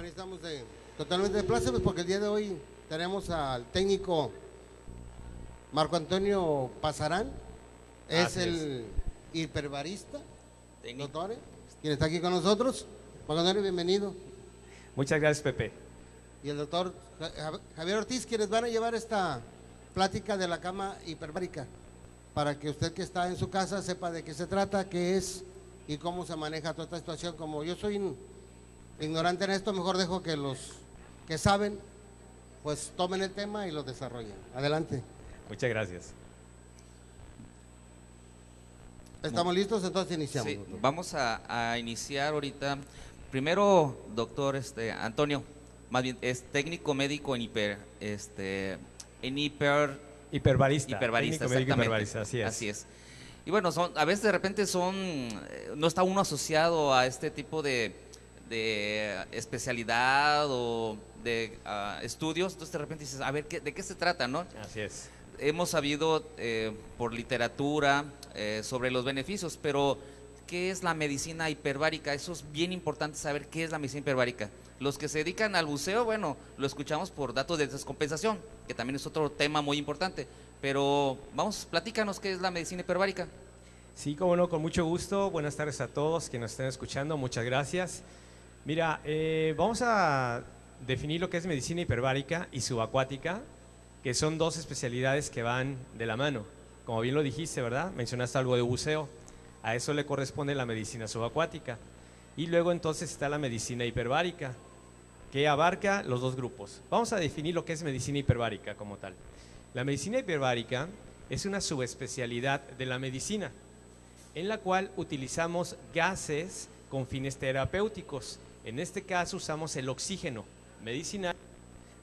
Bueno, estamos totalmente de plácemes porque el día de hoy tenemos al técnico Marco Antonio Pasarán, es el hiperbarista, doctor, quien está aquí con nosotros. Marco Antonio, bienvenido. Muchas gracias, Pepe. Y el doctor Javier Ortiz, quienes van a llevar esta plática de la cama hiperbárica, para que usted que está en su casa sepa de qué se trata, qué es y cómo se maneja toda esta situación. Como yo soy ignorante en esto, mejor dejo que los que saben pues tomen el tema y lo desarrollen. Adelante. Muchas gracias. ¿Estamos listos? Entonces iniciamos. Sí, vamos a iniciar ahorita. Primero, doctor Antonio, más bien es técnico médico en hiperbarista. Hiperbarista, Técnico médico exactamente. hiperbarista, así es. Así es. Y bueno, a veces de repente no está uno asociado a este tipo de especialidad o de estudios, entonces de repente dices, a ver, ¿de qué se trata, no? Así es. Hemos sabido por literatura sobre los beneficios, pero ¿qué es la medicina hiperbárica? Eso es bien importante saber qué es la medicina hiperbárica. Los que se dedican al buceo, bueno, lo escuchamos por datos de descompensación, que también es otro tema muy importante, pero platícanos qué es la medicina hiperbárica. Sí, cómo no, con mucho gusto. Buenas tardes a todos que nos estén escuchando, muchas gracias. Mira, vamos a definir lo que es medicina hiperbárica y subacuática, que son dos especialidades que van de la mano. Como bien lo dijiste, ¿verdad? Mencionaste algo de buceo. A eso le corresponde la medicina subacuática. Y luego entonces está la medicina hiperbárica, que abarca los dos grupos. Vamos a definir lo que es medicina hiperbárica como tal. La medicina hiperbárica es una subespecialidad de la medicina, en la cual utilizamos gases con fines terapéuticos. En este caso usamos el oxígeno medicinal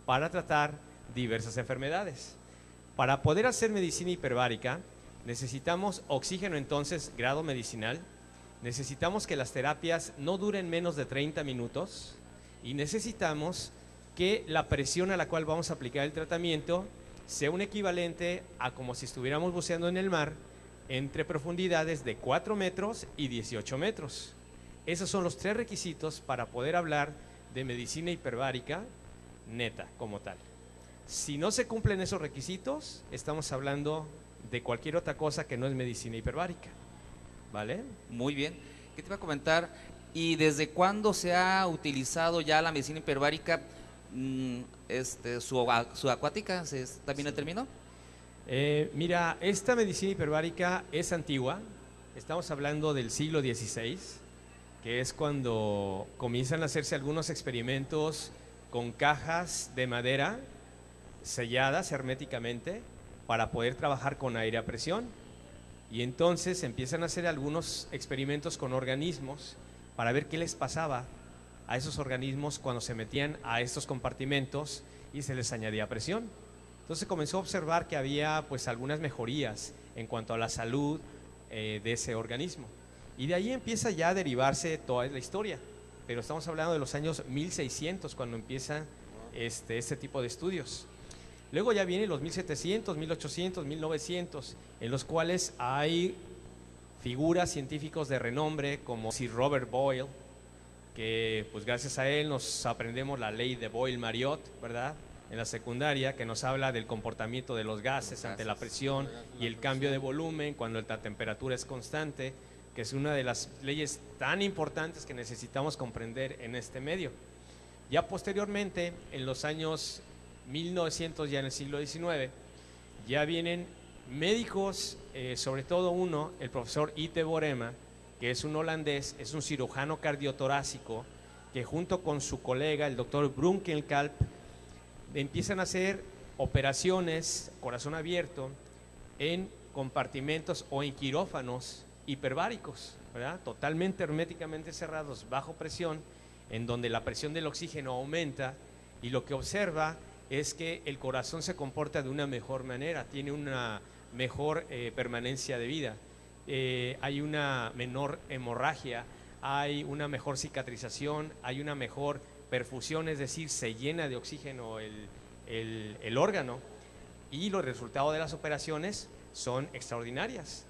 para tratar diversas enfermedades. Para poder hacer medicina hiperbárica necesitamos oxígeno, entonces, grado medicinal. Necesitamos que las terapias no duren menos de 30 minutos y necesitamos que la presión a la cual vamos a aplicar el tratamiento sea un equivalente a como si estuviéramos buceando en el mar entre profundidades de 4 metros y 18 metros. Esos son los 3 requisitos para poder hablar de medicina hiperbárica neta como tal. Si no se cumplen esos requisitos, estamos hablando de cualquier otra cosa que no es medicina hiperbárica. ¿Vale? Muy bien. ¿Qué te iba a comentar? ¿Y desde cuándo se ha utilizado ya la medicina hiperbárica? Su acuática también terminó. Mira, esta medicina hiperbárica es antigua. Estamos hablando del siglo XVI, que es cuando comienzan a hacerse algunos experimentos con cajas de madera selladas herméticamente para poder trabajar con aire a presión. Y entonces empiezan a hacer algunos experimentos con organismos para ver qué les pasaba a esos organismos cuando se metían a estos compartimentos y se les añadía presión. Entonces comenzó a observar que había pues algunas mejorías en cuanto a la salud de ese organismo. Y de ahí empieza ya a derivarse toda la historia. Pero estamos hablando de los años 1600 cuando empieza este tipo de estudios. Luego ya vienen los 1700, 1800, 1900, en los cuales hay figuras científicos de renombre como Sir Robert Boyle, que pues gracias a él nos aprendemos la ley de Boyle-Mariotte, ¿verdad? En la secundaria, que nos habla del comportamiento de los gases ante la presión y el cambio de volumen cuando la temperatura es constante, que es una de las leyes tan importantes que necesitamos comprender en este medio. Ya posteriormente, en los años 1900, ya en el siglo XIX, ya vienen médicos, sobre todo uno, el profesor Ite Borema, que es un holandés, es un cirujano cardiotorácico, que junto con su colega, el doctor Brunkelkalp, empiezan a hacer operaciones corazón abierto en compartimentos o en quirófanos hiperbáricos, ¿verdad? Totalmente herméticamente cerrados, bajo presión, en donde la presión del oxígeno aumenta y lo que observa es que el corazón se comporta de una mejor manera, tiene una mejor permanencia de vida, hay una menor hemorragia, hay una mejor cicatrización, hay una mejor perfusión, es decir, se llena de oxígeno el órgano, y los resultados de las operaciones son extraordinarias.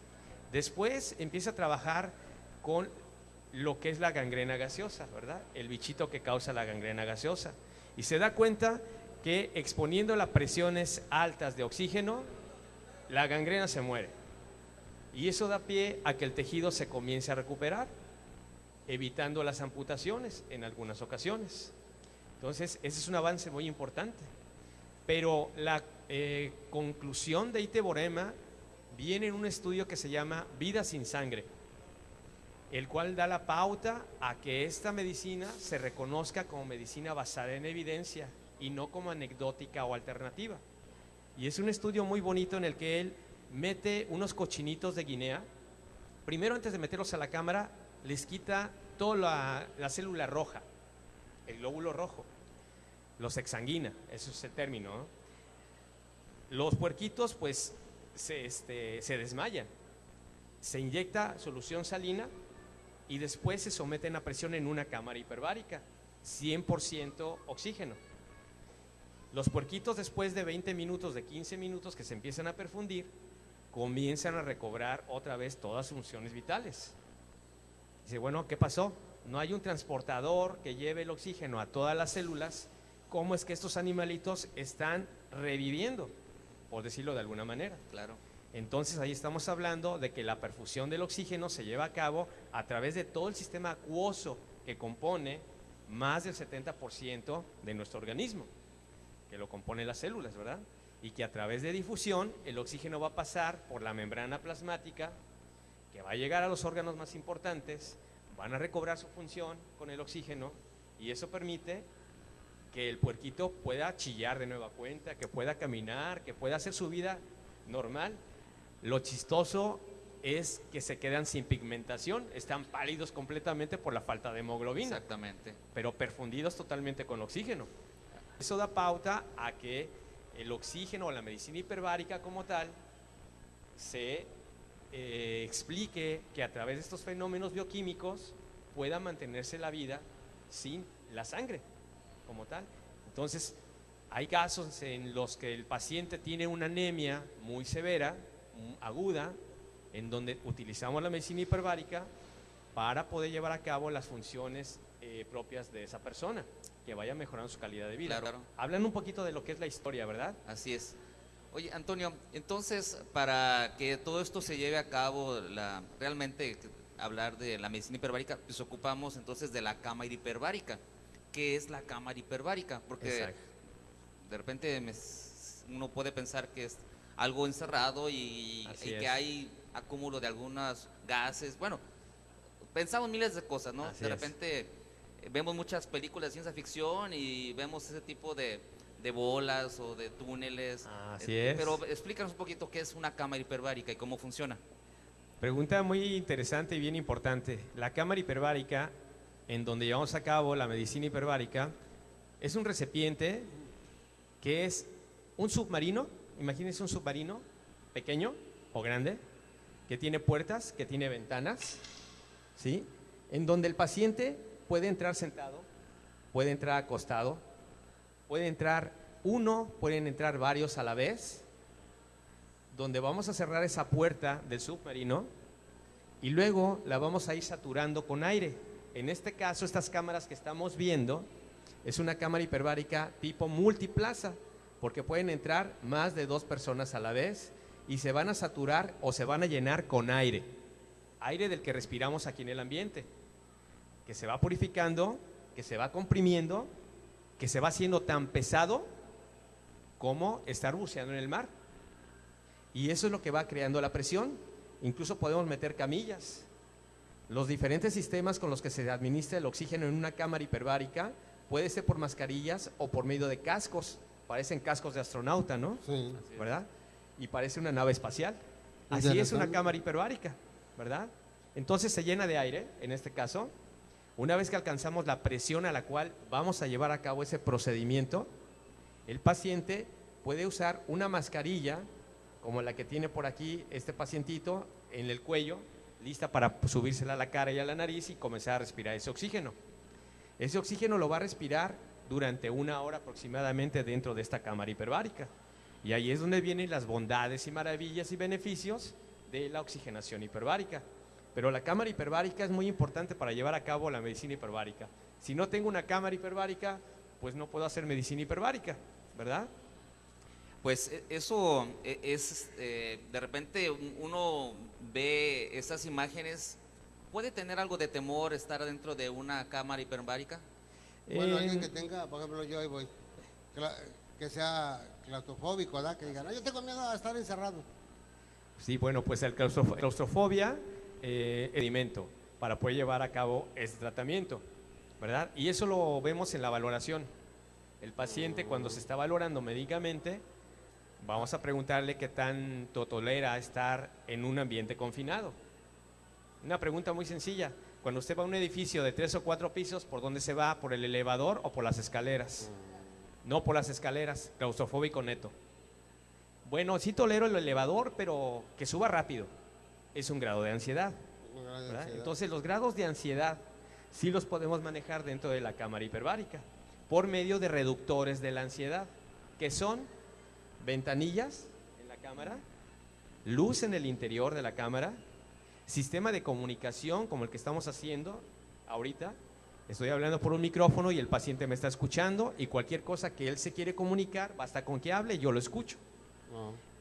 Después empieza a trabajar con lo que es la gangrena gaseosa, ¿verdad? El bichito que causa la gangrena gaseosa. Y se da cuenta que exponiendo las presiones altas de oxígeno, la gangrena se muere. Y eso da pie a que el tejido se comience a recuperar, evitando las amputaciones en algunas ocasiones. Entonces, ese es un avance muy importante. Pero la conclusión de iteborema viene en un estudio que se llama Vida sin Sangre, el cual da la pauta a que esta medicina se reconozca como medicina basada en evidencia y no como anecdótica o alternativa. Y es un estudio muy bonito en el que él mete unos cochinitos de Guinea. Primero, antes de meterlos a la cámara, les quita toda la célula roja, el glóbulo rojo, los exsanguina, eso es el término, ¿no? Los puerquitos pues se desmayan, se inyecta solución salina y después se someten a presión en una cámara hiperbárica, 100% oxígeno. Los puerquitos, después de 20 minutos, de 15 minutos que se empiezan a perfundir, comienzan a recobrar otra vez todas sus funciones vitales. Dice, bueno, ¿qué pasó? No hay un transportador que lleve el oxígeno a todas las células. ¿Cómo es que estos animalitos están reviviendo? Por decirlo de alguna manera. Claro. Entonces ahí estamos hablando de que la perfusión del oxígeno se lleva a cabo a través de todo el sistema acuoso que compone más del 70% de nuestro organismo, que lo componen las células, ¿verdad? Y que a través de difusión el oxígeno va a pasar por la membrana plasmática, que va a llegar a los órganos más importantes, van a recobrar su función con el oxígeno y eso permite que el puerquito pueda chillar de nueva cuenta, que pueda caminar, que pueda hacer su vida normal. Lo chistoso es que se quedan sin pigmentación, están pálidos completamente por la falta de hemoglobina. Exactamente. Pero perfundidos totalmente con oxígeno. Eso da pauta a que el oxígeno o la medicina hiperbárica como tal se explique que a través de estos fenómenos bioquímicos pueda mantenerse la vida sin la sangre como tal. Entonces, hay casos en los que el paciente tiene una anemia muy severa, aguda, en donde utilizamos la medicina hiperbárica para poder llevar a cabo las funciones propias de esa persona, que vaya mejorando su calidad de vida. Claro. Hablan un poquito de lo que es la historia, ¿verdad? Así es. Oye, Antonio, entonces, para que todo esto se lleve a cabo, realmente hablar de la medicina hiperbárica, pues ocupamos entonces de la cámara hiperbárica. ¿Qué es la cámara hiperbárica? Porque Exacto. de repente uno puede pensar que es algo encerrado y que hay acúmulo de algunos gases. Bueno, pensamos miles de cosas, ¿no? Así de es. repente vemos muchas películas de ciencia ficción y vemos ese tipo de bolas o de túneles. Así es. Pero explícanos un poquito qué es una cámara hiperbárica y cómo funciona. Pregunta muy interesante y bien importante. La cámara hiperbárica, en donde llevamos a cabo la medicina hiperbárica, es un recipiente que es un submarino. Imagínense un submarino pequeño o grande, que tiene puertas, que tiene ventanas, ¿sí? En donde el paciente puede entrar sentado, puede entrar acostado, puede entrar uno, pueden entrar varios a la vez, donde vamos a cerrar esa puerta del submarino y luego la vamos a ir saturando con aire. En este caso, estas cámaras que estamos viendo es una cámara hiperbárica tipo multiplaza, porque pueden entrar más de 2 personas a la vez y se van a saturar o se van a llenar con aire, aire del que respiramos aquí en el ambiente, que se va purificando, que se va comprimiendo, que se va haciendo tan pesado como estar buceando en el mar. Y eso es lo que va creando la presión. Incluso podemos meter camillas. Los diferentes sistemas con los que se administra el oxígeno en una cámara hiperbárica puede ser por mascarillas o por medio de cascos. Parecen cascos de astronauta, ¿no? Sí. ¿Verdad? Y parece una nave espacial. Así es una cámara hiperbárica, ¿verdad? Entonces se llena de aire, en este caso. Una vez que alcanzamos la presión a la cual vamos a llevar a cabo ese procedimiento, el paciente puede usar una mascarilla como la que tiene por aquí este pacientito en el cuello, lista para subírsela a la cara y a la nariz y comenzar a respirar ese oxígeno. Ese oxígeno lo va a respirar durante 1 hora aproximadamente dentro de esta cámara hiperbárica. Y ahí es donde vienen las bondades y maravillas y beneficios de la oxigenación hiperbárica. Pero la cámara hiperbárica es muy importante para llevar a cabo la medicina hiperbárica. Si no tengo una cámara hiperbárica, pues no puedo hacer medicina hiperbárica, ¿verdad? Pues eso es, de repente uno ve esas imágenes, ¿puede tener algo de temor estar dentro de una cámara hiperbárica? Bueno, alguien que tenga, por ejemplo, yo ahí voy, que sea claustrofóbico, ¿verdad? Que diga, no, yo tengo miedo a estar encerrado. Sí, bueno, pues el claustrofobia es impedimento para poder llevar a cabo este tratamiento, ¿verdad? Y eso lo vemos en la valoración. El paciente cuando se está valorando médicamente, vamos a preguntarle qué tanto tolera estar en un ambiente confinado. Una pregunta muy sencilla. Cuando usted va a un edificio de 3 o 4 pisos, ¿por dónde se va? ¿Por el elevador o por las escaleras? No por las escaleras, claustrofóbico neto. Bueno, sí tolero el elevador, pero que suba rápido. Es un grado de ansiedad, ¿verdad? Entonces los grados de ansiedad sí los podemos manejar dentro de la cámara hiperbárica por medio de reductores de la ansiedad, que son ventanillas en la cámara, luz en el interior de la cámara, sistema de comunicación como el que estamos haciendo ahorita. Estoy hablando por un micrófono y el paciente me está escuchando, y cualquier cosa que él se quiere comunicar, basta con que hable y yo lo escucho.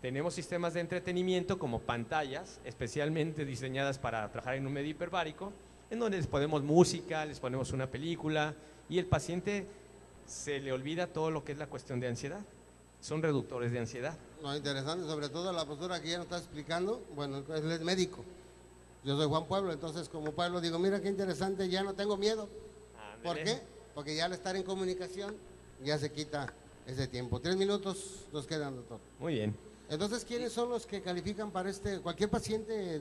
Tenemos sistemas de entretenimiento como pantallas especialmente diseñadas para trabajar en un medio hiperbárico, en donde les ponemos música, les ponemos una película, y el paciente se le olvida todo lo que es la cuestión de ansiedad. Son reductores de ansiedad. No, interesante, sobre todo la postura que ya nos está explicando. Bueno, él es médico. Yo soy Juan Pueblo, entonces como Pueblo digo, mira qué interesante, ya no tengo miedo. ¿Por qué? Porque ya al estar en comunicación ya se quita ese tiempo. 3 minutos nos quedan, doctor. Muy bien. Entonces, ¿quiénes son los que califican para cualquier paciente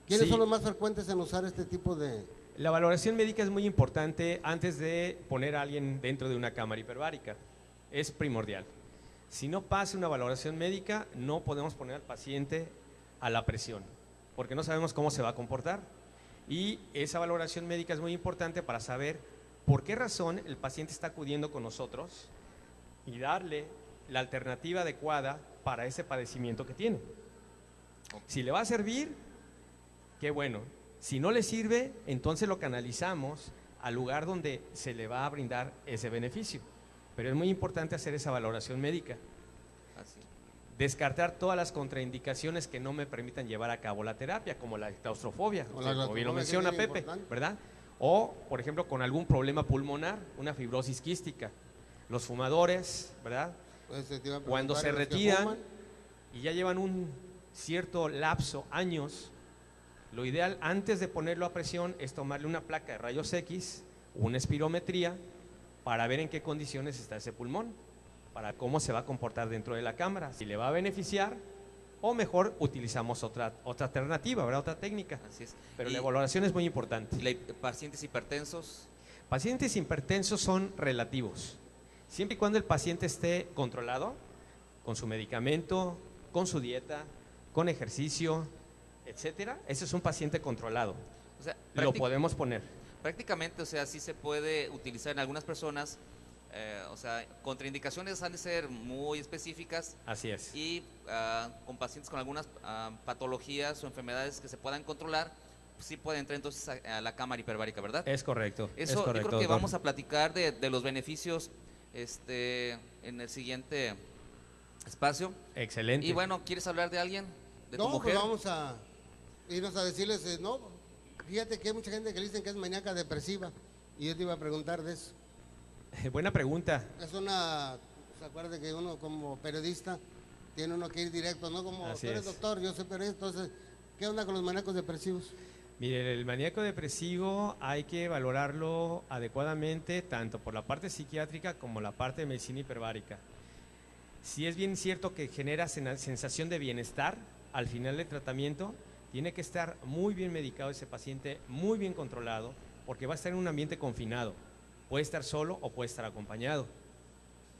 ¿quiénes Sí. son los más frecuentes en usar este tipo de...? La valoración médica es muy importante antes de poner a alguien dentro de una cámara hiperbárica. Es primordial. Si no pasa una valoración médica, no podemos poner al paciente a la presión, porque no sabemos cómo se va a comportar. Y esa valoración médica es muy importante para saber por qué razón el paciente está acudiendo con nosotros y darle la alternativa adecuada para ese padecimiento que tiene. Si le va a servir, qué bueno. Si no le sirve, entonces lo canalizamos al lugar donde se le va a brindar ese beneficio. Pero es muy importante hacer esa valoración médica. Así. Descartar todas las contraindicaciones que no me permitan llevar a cabo la terapia, como la claustrofobia, como bien lo menciona Pepe, ¿verdad? O, por ejemplo, con algún problema pulmonar, una fibrosis quística. Los fumadores, ¿verdad? Pues, te iba a Cuando preguntar, se ¿los que retiran fuman? y ya llevan un cierto lapso, años, lo ideal antes de ponerlo a presión es tomarle una placa de rayos X, una espirometría, para ver en qué condiciones está ese pulmón, para cómo se va a comportar dentro de la cámara, si le va a beneficiar o mejor utilizamos otra alternativa, ¿verdad? Otra técnica. Así es. Pero Y la evaluación es muy importante. pacientes hipertensos, Pacientes hipertensos son relativos, siempre y cuando el paciente esté controlado con su medicamento, con su dieta, con ejercicio, etcétera. Ese es un paciente controlado. o sea, Lo podemos poner. prácticamente, o sea, sí se puede utilizar en algunas personas, o sea, contraindicaciones han de ser muy específicas Así es. y con pacientes con algunas patologías o enfermedades que se puedan controlar, pues sí pueden entrar entonces a la cámara hiperbárica, ¿verdad? Es correcto. Eso es correcto, yo creo que doctor. vamos a platicar de los beneficios en el siguiente espacio. Excelente. Y bueno, ¿quieres hablar de alguien? ¿De tu No, mujer? pues vamos a irnos a decirles, no, fíjate que hay mucha gente que le dicen que es maníaca depresiva, y yo te iba a preguntar de eso. Buena pregunta. Es se acuerda que uno como periodista tiene uno que ir directo, ¿no? Como Así tú eres es. doctor, yo soy periodista, entonces, ¿qué onda con los maníacos depresivos? Mire, el maníaco depresivo hay que valorarlo adecuadamente tanto por la parte psiquiátrica como la parte de medicina hiperbárica. Si es bien cierto que genera sensación de bienestar al final del tratamiento, tiene que estar muy bien medicado ese paciente, muy bien controlado, porque va a estar en un ambiente confinado. Puede estar solo o puede estar acompañado.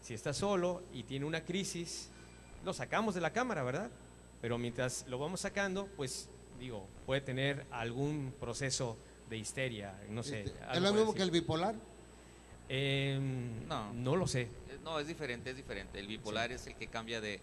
Si está solo y tiene una crisis, lo sacamos de la cámara, ¿verdad? Pero mientras lo vamos sacando, pues digo, puede tener algún proceso de histeria, no sé. ¿Es algo lo por mismo el que el estilo. bipolar? No. No lo sé. No, es diferente, es diferente. El bipolar es el que cambia de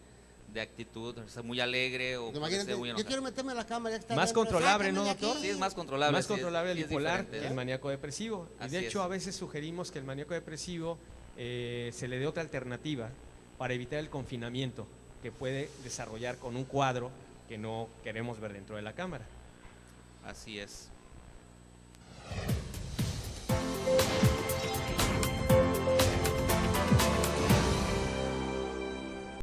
de actitud, o sea, muy alegre o puede Imagínate, ser muy yo enojado. quiero meterme a la cámara, ya que está Más adentro, controlable, ¿no, sácame de doctor? aquí. Sí, es más controlable. Más controlable el sí es bipolar diferente, que el ¿eh? maníaco depresivo. Y Así de hecho, es. a veces sugerimos que el maníaco depresivo se le dé otra alternativa para evitar el confinamiento que puede desarrollar con un cuadro que no queremos ver dentro de la cámara. Así es.